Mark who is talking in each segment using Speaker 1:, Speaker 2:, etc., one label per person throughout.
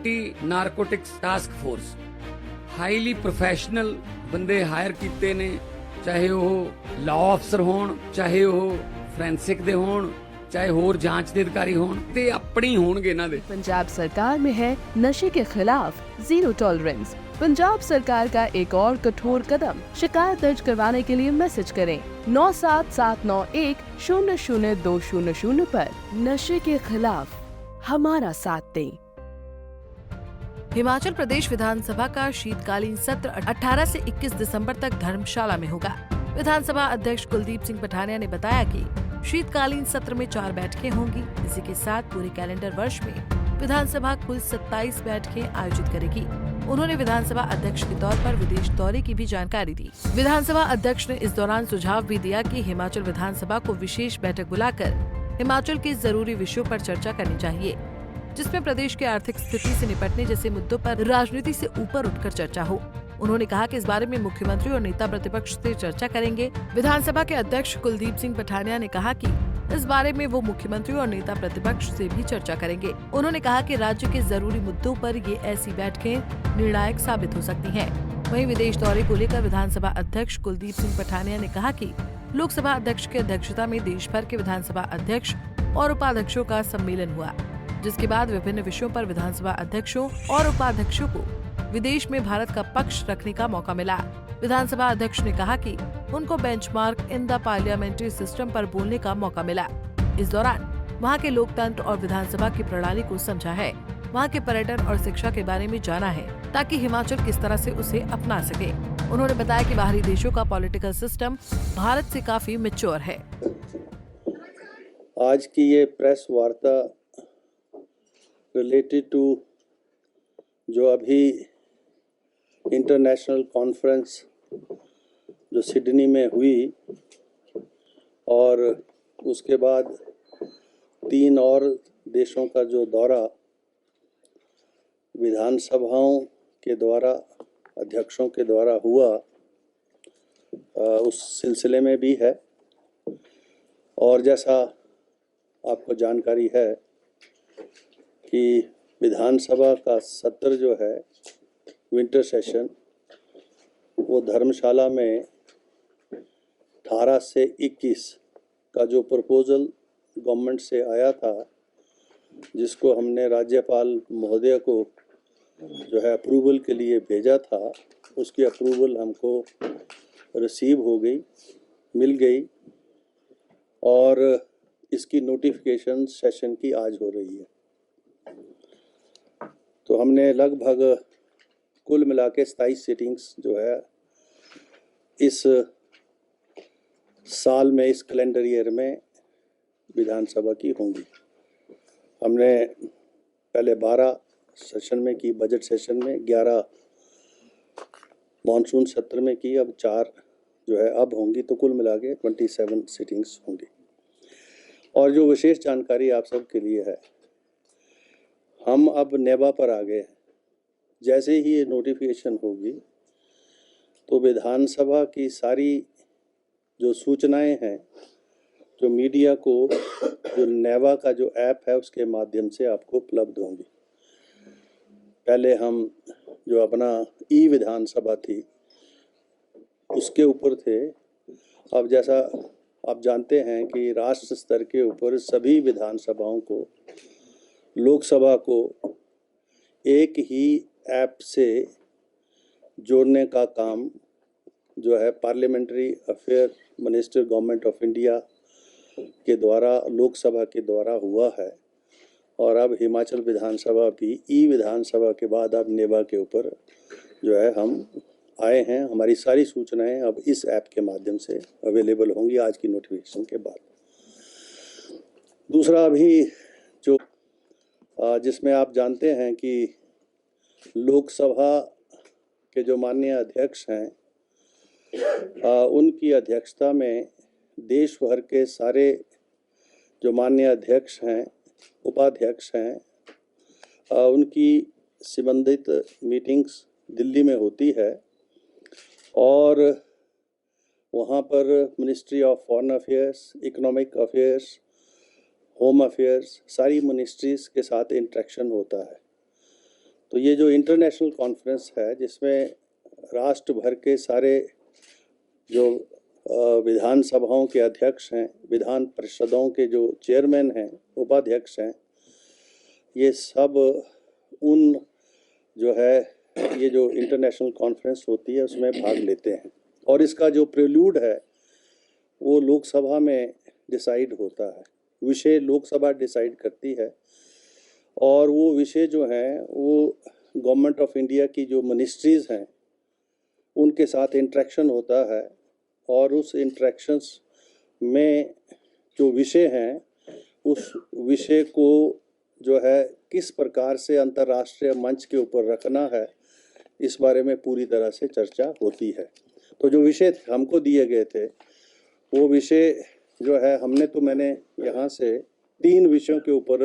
Speaker 1: Anti narcotics task force highly professional बंदे higher कीते ने, चाहे वो लॉ अफसर होण, चाहे वो फोरेंसिक दे होण, चाहे होर जांच दे अधिकारी होण, ते अपनी होणगे इन्हां दे।
Speaker 2: पंजाब सरकार में है नशे के खिलाफ जीरो टॉलरेंस। पंजाब सरकार का एक और कठोर कदम। शिकायत दर्ज करवाने के लिए मैसेज करें 9779100200 पर। नशे के खिलाफ हमारा साथ दें। हिमाचल प्रदेश विधानसभा का शीतकालीन सत्र 18 से 21 दिसंबर तक धर्मशाला में होगा। विधानसभा अध्यक्ष कुलदीप सिंह पठानिया ने बताया कि शीतकालीन सत्र में 4 बैठकें होंगी। इसी के साथ पूरे कैलेंडर वर्ष में विधानसभा कुल 27 बैठकें आयोजित करेगी। उन्होंने विधानसभा अध्यक्ष के तौर पर विदेश दौरे की भी जानकारी दी। विधानसभा अध्यक्ष ने इस दौरान सुझाव भी दिया कि हिमाचल विधानसभा को विशेष बैठक बुलाकर हिमाचल के जरूरी विषयों पर चर्चा करनी चाहिए, जिसमें प्रदेश की आर्थिक स्थिति से निपटने जैसे मुद्दों पर राजनीति से ऊपर उठकर चर्चा हो। उन्होंने कहा कि इस बारे में मुख्यमंत्री और नेता प्रतिपक्ष से चर्चा करेंगे। विधानसभा के अध्यक्ष कुलदीप सिंह पठानिया ने कहा कि इस बारे में वो मुख्यमंत्री और नेता प्रतिपक्ष से भी चर्चा करेंगे। उन्होंने कहा कि राज्य के जरूरी मुद्दों पर ये ऐसी बैठकें निर्णायक साबित हो सकती हैं। वहीं विदेश दौरे को लेकर विधानसभा अध्यक्ष कुलदीप सिंह पठानिया ने कहा कि लोकसभा अध्यक्ष की अध्यक्षता में देश भर के विधानसभा अध्यक्ष और उपाध्यक्षों का सम्मेलन हुआ, जिसके बाद विभिन्न विषयों पर विधानसभा अध्यक्षों और उपाध्यक्षों को विदेश में भारत का पक्ष रखने का मौका मिला। विधानसभा अध्यक्ष ने कहा कि उनको benchmark in the parliamentary system पर बोलने का मौका मिला। इस दौरान वहां के लोकतंत्र और विधानसभा की प्रणाली को समझा है, वहां के पर्यटन और शिक्षा के बारे में जाना है, ताकि हिमाचल किस तरह से उसे अपना सके। उन्होंने बताया कि बाहरी देशों का पॉलिटिकल सिस्टम भारत से काफी मैच्योर है।
Speaker 3: आज की ये प्रेस वार्ता रिलेटेड टू जो अभी इंटरनेशनल कॉन्फ्रेंस जो सिडनी में हुई और उसके बाद 3 और देशों का जो दौरा विधानसभाओं के द्वारा अध्यक्षों के द्वारा हुआ, उस सिलसिले में भी है। और जैसा आपको जानकारी है कि विधानसभा का सत्र जो है विंटर सेशन, वो धर्मशाला में 18 से 21 का जो प्रपोजल गवर्नमेंट से आया था, जिसको हमने राज्यपाल महोदय को जो है अप्रूवल के लिए भेजा था, उसकी अप्रूवल हमको रिसीव हो गई, मिल गई और इसकी नोटिफिकेशन सेशन की आज हो रही है। तो हमने लगभग कुल मिला के 27 सीटिंग्स जो है इस साल में, इस कैलेंडर ईयर में विधानसभा की होंगी। हमने पहले 12 सेशन में की, बजट सेशन में 11 मॉनसून सत्र में की, अब 4 जो है अब होंगी, तो कुल मिला के 27 सीटिंग्स होंगी। और जो विशेष जानकारी आप सब के लिए है, हम अब नेबा पर आ गए हैं। जैसे ही ये नोटिफिकेशन होगी तो विधानसभा की सारी जो सूचनाएं हैं जो मीडिया को, जो नेवा का जो ऐप है उसके माध्यम से आपको उपलब्ध होंगी। पहले हम जो अपना ई विधानसभा थी उसके ऊपर थे। अब जैसा आप जानते हैं कि राष्ट्र स्तर के ऊपर सभी विधानसभाओं को, लोकसभा को एक ही ऐप से जोड़ने का काम जो है parliamentary affair minister government of India के द्वारा, लोकसभा के द्वारा हुआ है। और अब हिमाचल विधानसभा भी ई विधानसभा के बाद अब नेबा के ऊपर जो है हम आए हैं। हमारी सारी सूचनाएं अब इस ऐप के माध्यम से अवेलेबल होंगी आज की नोटिफिकेशन के बाद। दूसरा, अभी जो जिसमें आप जानते हैं कि लोकसभा के जो माननीय अध्यक्ष हैं, उनकी अध्यक्षता में देश भर के सारे जो माननीय अध्यक्ष हैं, उपाध्यक्ष हैं, उनकी संबंधित मीटिंग्स दिल्ली में होती है। और वहाँ पर ministry of foreign affairs, economic affairs, home affairs, सारी मिनिस्ट्रीज़ के साथ इंटरेक्शन होता है। तो ये जो इंटरनेशनल कॉन्फ्रेंस है जिसमें राष्ट्र भर के सारे जो विधानसभाओं के अध्यक्ष हैं, विधान परिषदों के जो चेयरमैन हैं, उपाध्यक्ष हैं, ये सब उन जो है ये जो इंटरनेशनल कॉन्फ्रेंस होती है उसमें भाग लेते हैं। और इसका जो प्रेल्यूड है वो लोकसभा में डिसाइड होता है, विषय लोकसभा डिसाइड करती है और वो विषय जो हैं वो गवर्नमेंट ऑफ इंडिया की जो मिनिस्ट्रीज़ हैं उनके साथ इंटरेक्शन होता है और उस इंटरेक्शंस में जो विषय हैं उस विषय को जो है किस प्रकार से अंतर्राष्ट्रीय मंच के ऊपर रखना है इस बारे में पूरी तरह से चर्चा होती है। तो जो विषय हमको दिए गए थे वो विषय जो है मैंने यहाँ से 3 विषयों के ऊपर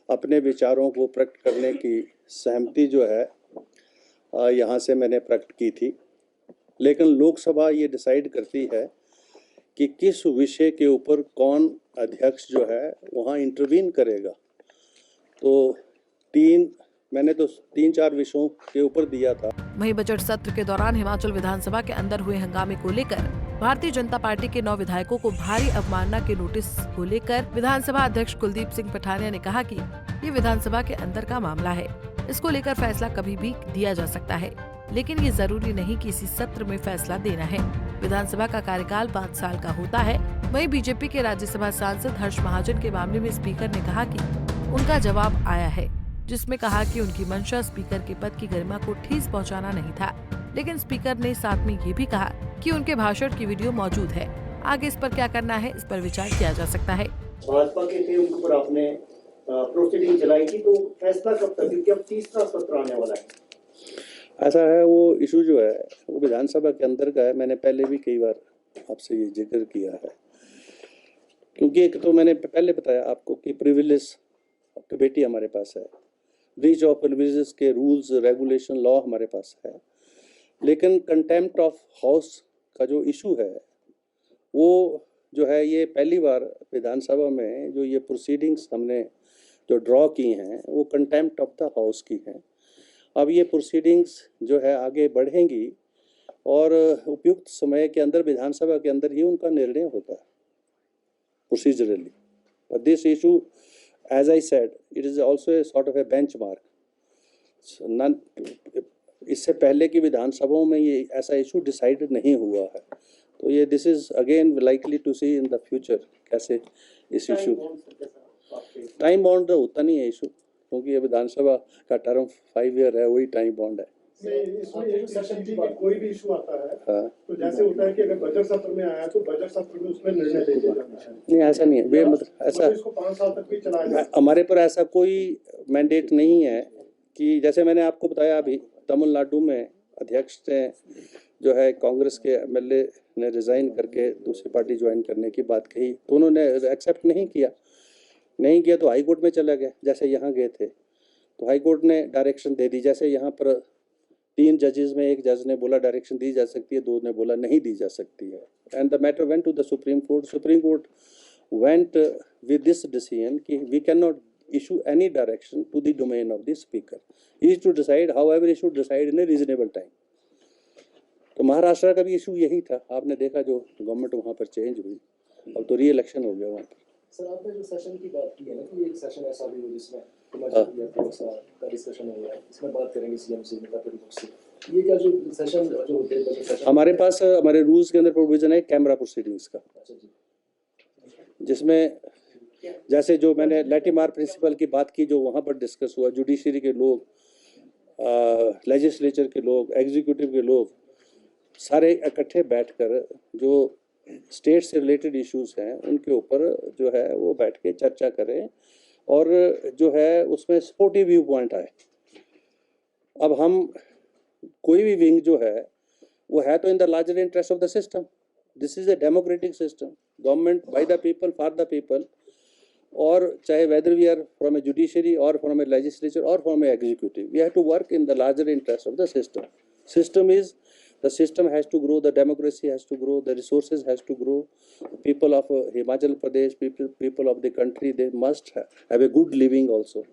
Speaker 3: अपने विचारों को प्रकट करने की सहमति जो है यहाँ से मैंने प्रकट की थी। लेकिन लोकसभा ये डिसाइड करती है कि किस विषय के ऊपर कौन अध्यक्ष जो है वहाँ इंटरवीन करेगा। तो मैंने तो 3-4 विषयों के ऊपर दिया था।
Speaker 2: वहीं बजट सत्र के दौरान हिमाचल विधानसभा के अंदर हुए हंगामे को लेकर भारतीय जनता पार्टी के 9 विधायकों को भारी अवमानना के नोटिस को लेकर विधानसभा अध्यक्ष कुलदीप सिंह पठानिया ने कहा कि ये विधानसभा के अंदर का मामला है, इसको लेकर फैसला कभी भी दिया जा सकता है, लेकिन ये जरूरी नहीं कि इसी सत्र में फैसला देना है। विधानसभा का कार्यकाल 5 साल का होता है। वहीं बीजेपी के राज्यसभा सांसद हर्ष महाजन के मामले में स्पीकर ने कहा कि उनका जवाब आया है, जिसमें कहा कि उनकी मंशा स्पीकर के पद की गरिमा को ठेस पहुंचाना नहीं था, लेकिन स्पीकर ने साथ में ये भी कहा कि उनके भाषण की वीडियो मौजूद है। आगे इस पर क्या करना है, इस पर विचार किया जा सकता है।
Speaker 4: भाजपा के थे उनके ऊपर आपने प्रोसीडिंग चलाई थी, तो फैसला कब तक, क्योंकि अब तीसरा सत्र आने वाला है।
Speaker 3: ऐसा है, वो इशू जो है वो विधानसभा के अंदर का है। मैंने पहले भी कई बार आपसे ये जिक्र किया है, क्योंकि एक तो मैंने पहले बताया आपको कि प्रिविलेज कमेटी हमारे पास है, ब्रीच ऑफ प्रिविलेजेस के रूल्स रेगुलेशन लॉ हमारे पास है, लेकिन कंटेम्प्ट ऑफ हाउस का जो इशू है वो जो है ये पहली बार विधानसभा में जो ये प्रोसीडिंग्स हमने जो ड्रॉ की हैं वो कंटेम्प्ट ऑफ द हाउस की हैं। अब ये प्रोसीडिंग्स जो है आगे बढ़ेंगी और उपयुक्त समय के अंदर विधानसभा के अंदर ही उनका निर्णय होता है procedurally. But this issue, as I said, it is also a sort of a benchmark. इससे पहले की विधानसभाओं में ये ऐसा इशू डिसाइड नहीं हुआ है, तो ये this is again likely to see in the future कैसे इस इशू टाइम बॉन्ड होता नहीं है इशू, क्योंकि ये विधानसभा का टर्म 5 ईयर है, वही टाइम बॉन्ड है।
Speaker 5: इसमें ये जो सेशन की कोई भी इशू आता है, हाँ, तो जैसे होता है कि अगर बजट सत्र में आया तो बजट सत्र में उसमें निर्णय ले लिया जाता है।
Speaker 3: नहीं, ऐसा नहीं है, मतलब ऐसा
Speaker 5: इसको 5 साल तक भी चलाया जाए।
Speaker 3: हमारे पर ऐसा कोई मैंडेट नहीं है कि जैसे मैंने आपको बताया अभी तमिलनाडु में अध्यक्ष ने जो है कांग्रेस के एमएलए ने रिजाइन करके दूसरी पार्टी ज्वाइन करने की बात कही, तो उन्होंने एक्सेप्ट नहीं किया तो हाई कोर्ट में चला गया। जैसे यहाँ गए थे तो हाई कोर्ट ने डायरेक्शन दे दी, जैसे यहाँ पर 3 जजेस में एक जज ने बोला डायरेक्शन दी जा सकती है, 2 ने बोला नहीं दी जा सकती है, and the matter went to the supreme court went with this decision कि we can not issue any direction to the domain of the speaker. He is to decide, however he should decide in a reasonable time. तो महाराष्ट्र का भी issue यही था, आपने देखा जो government वहाँ पर चेंज हुई, अब तो री इलेक्शन हो गया वहाँ पर।
Speaker 6: सर, आपने जो सेशन की बात की है ना कि एक सेशन ऐसा भी हो जिसमें डिस्कशन हो गया, इसमें बात करेंगे सीएम से, ये क्या जो सेशन जो होते हैं
Speaker 3: हमारे पास हमारे रूल्स के अंदर प्रोविजन है कैमरा प्रोसीडिंग्स का, जिसमें जैसे जो मैंने लैटिमार प्रिंसिपल की बात की जो वहाँ पर डिस्कस हुआ, जुडिशरी के लोग, लेजिस्लेचर के लोग, एग्जीक्यूटिव के लोग सारे इकट्ठे बैठकर जो स्टेट से रिलेटेड इश्यूज हैं उनके ऊपर जो है वो बैठ के चर्चा करें और जो है उसमें सपोर्टिव व्यू पॉइंट आए। अब हम कोई भी विंग जो है वो है तो in the larger interest of the system. This is a democratic system, government by the people for the people, और चाहे whether we are from a judiciary or from a legislature or from a executive, we have to work in the larger interest of the system. The system has to grow, the democracy has to grow, the resources has to grow. People of Himachal Pradesh, people of the country, they must have a good living also.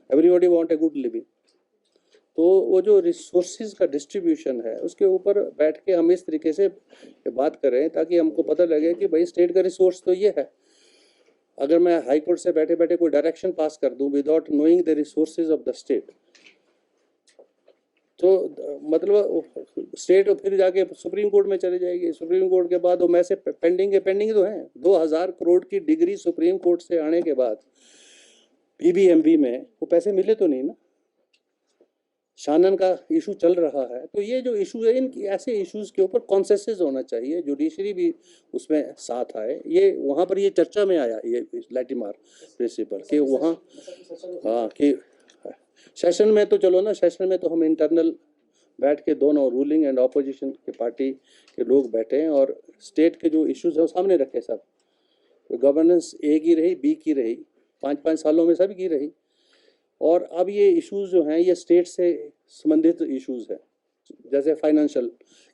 Speaker 3: Everybody want a good living. तो वो जो resources का distribution है उसके ऊपर बैठ के हम इस तरीके से बात करें ताकि हमको पता लगे कि भाई स्टेट का रिसोर्स तो ये है। अगर मैं हाई कोर्ट से बैठे बैठे कोई डायरेक्शन पास कर दूं without knowing the resources of the state, तो मतलब स्टेट फिर जाके सुप्रीम कोर्ट में चले जाएगी। सुप्रीम कोर्ट के बाद वो में से पेंडिंग तो है 2000 करोड़ की डिग्री सुप्रीम कोर्ट से आने के बाद पीबीएमबी में वो पैसे मिले तो नहीं ना। शानन का इशू चल रहा है, तो ये जो इशू है इन ऐसे इश्यूज के ऊपर कॉन्सेंसस होना चाहिए, जुडिशरी भी उसमें साथ आए। ये वहाँ पर ये चर्चा में आया ये लैटिमार प्रिंसिपल कि वहाँ हाँ कि सेशन में तो चलो ना, सेशन में तो हम इंटरनल बैठ के दोनों रूलिंग एंड ऑपोजिशन के पार्टी के लोग बैठे हैं और स्टेट के जो इश्यूज है वो सामने रखे सब। गवर्नेंस ए की रही, बी की रही, 5-5 सालों में सब की रही, और अब ये इश्यूज जो हैं ये स्टेट से संबंधित इश्यूज हैं। जैसे फाइनेंशियल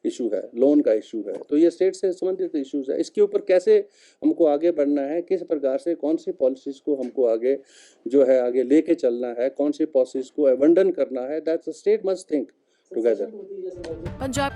Speaker 3: इशू है, लोन का इशू है, तो ये स्टेट से संबंधित इश्यूज है। इसके ऊपर कैसे हमको आगे बढ़ना है, किस प्रकार से कौन सी पॉलिसीज को हमको आगे जो है आगे लेके चलना है, कौन सी पॉलिसीज को अबंडन करना है, that's the state must think together.
Speaker 2: Punjab